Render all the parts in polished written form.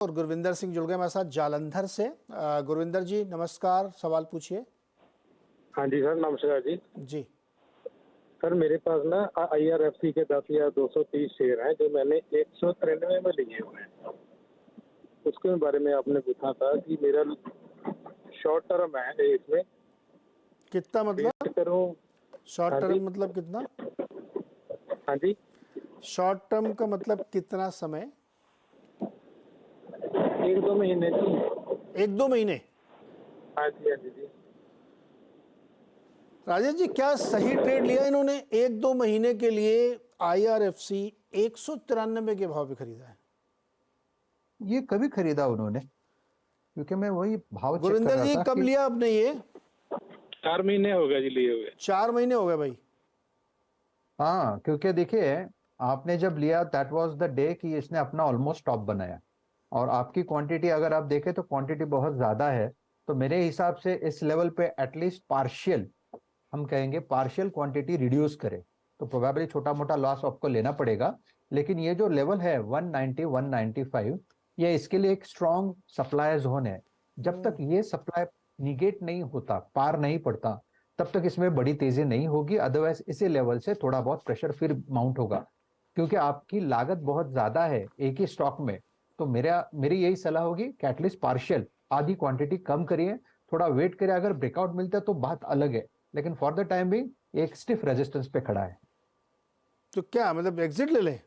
और गुरविंदर सिंह जुड़ गए हमारे साथ जालंधर से। गुरविंदर जी नमस्कार, सवाल पूछिए। हाँ जी सर, नमस्कार जी। जी सर मेरे पास ना IRFC के 10,230 शेयर हैं जो मैंने 193 में लिए हुए हैं। उसके बारे में आपने पूछा था कि मेरा शॉर्ट टर्म है इसमें कितना मतलब करूँ। शॉर्ट हाँ जी, टर्म मतलब कितना? हाँ जी, शॉर्ट टर्म का मतलब कितना समय? 1-2 महीने जी। 1-2 महीने। हाँ जी, हाँ जी। राजेश जी क्या सही ट्रेड लिया इन्होंने? 1-2 महीने के लिए IRFC 193 के भाव पे खरीदा है। ये कभी खरीदा उन्होंने? क्योंकि मैं वही भाव चेक कर गुरविंदर रहा जी था कब कि लिया आपने ये? 4 महीने हो गए जी लिए हुए। 4 महीने हो गए भाई। हाँ, क्योंकि देखिए आपने जब लिया दैट वाज द डे कि इसने अपना ऑलमोस्ट टॉप बनाया, और आपकी क्वांटिटी अगर आप देखें तो क्वांटिटी बहुत ज्यादा है। तो मेरे हिसाब से इस लेवल पे एटलीस्ट पार्शियल, हम कहेंगे पार्शियल क्वांटिटी रिड्यूस करे तो प्रोबेबली छोटा मोटा लॉस आपको लेना पड़ेगा। लेकिन ये जो लेवल है 190 195, ये इसके लिए एक स्ट्रॉन्ग सप्लाई जोन है। जब तक ये सप्लाई निगेट नहीं होता, पार नहीं पड़ता, तब तक इसमें बड़ी तेजी नहीं होगी। अदरवाइज इसी लेवल से थोड़ा बहुत प्रेशर फिर माउंट होगा, क्योंकि आपकी लागत बहुत ज्यादा है एक ही स्टॉक में। तो मेरी यही सलाह होगी कि एटलीस्ट पार्शियल आधी क्वांटिटी कम करिए, थोड़ा वेट करिए। अगर ब्रेकआउट मिलता है तो बात अलग है, लेकिन फॉर द टाइम भी एक स्टिफ रेजिस्टेंस पे खड़ा है। तो क्या मतलब एग्जिट ले लें?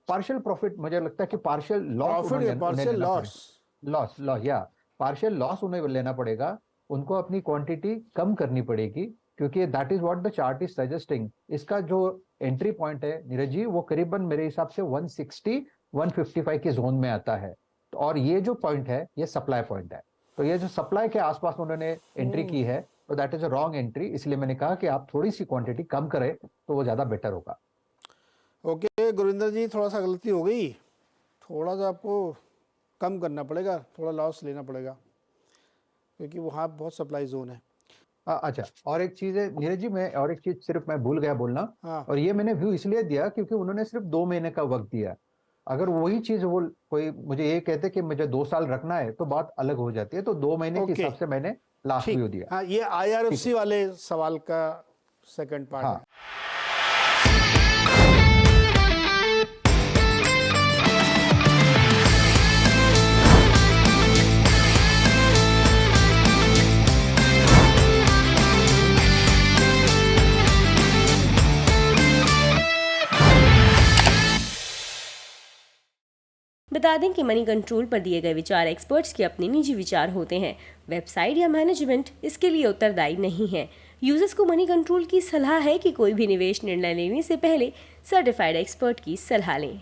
पार्शियल प्रॉफिट, मुझे लगता है कि पार्शियल लॉस प्रॉफिट या उन्हें पार्शियल लेना लॉस? पड़ेगा। लॉस लॉस या पार्शियल लॉस उन्हें लेना पड़ेगा। उनको अपनी क्वांटिटी कम करनी पड़ेगी, क्योंकि that is what the chart is suggesting. इसका जो एंट्री पॉइंट है नीरज जी, वो करीबन मेरे हिसाब से 160 155 के जोन में आता है। तो और ये जो पॉइंट है ये सप्लाई पॉइंट है। तो ये जो सप्लाई के आसपास उन्होंने एंट्री की है, तो that is a wrong entry. इसलिए मैंने कहा कि आप थोड़ी सी क्वांटिटी कम करें तो वो ज्यादा बेटर होगा। ओके गुरविंदर जी, थोड़ा सा गलती हो गई, थोड़ा सा आपको कम करना पड़ेगा, थोड़ा लॉस लेना पड़ेगा, क्योंकि वहाँ बहुत सप्लाई जोन है। अच्छा, और एक चीज है नीरज जी, मैं और एक चीज सिर्फ मैं भूल गया बोलना। हाँ और ये मैंने व्यू इसलिए दिया क्योंकि उन्होंने सिर्फ 2 महीने का वक्त दिया। अगर वही चीज वो कोई मुझे ये कहते कि मुझे 2 साल रखना है तो बात अलग हो जाती है। तो 2 महीने के ओके हिसाब से मैंने लास्ट ठीक। व्यू दिया। हाँ ये ठीक IRFC है। वाले सवाल का सेकंड पार्ट हाँ। है। बता दें कि मनी कंट्रोल पर दिए गए विचार एक्सपर्ट्स के अपने निजी विचार होते हैं। वेबसाइट या मैनेजमेंट इसके लिए उत्तरदायी नहीं है। यूजर्स को मनी कंट्रोल की सलाह है कि कोई भी निवेश निर्णय लेने से पहले सर्टिफाइड एक्सपर्ट की सलाह लें।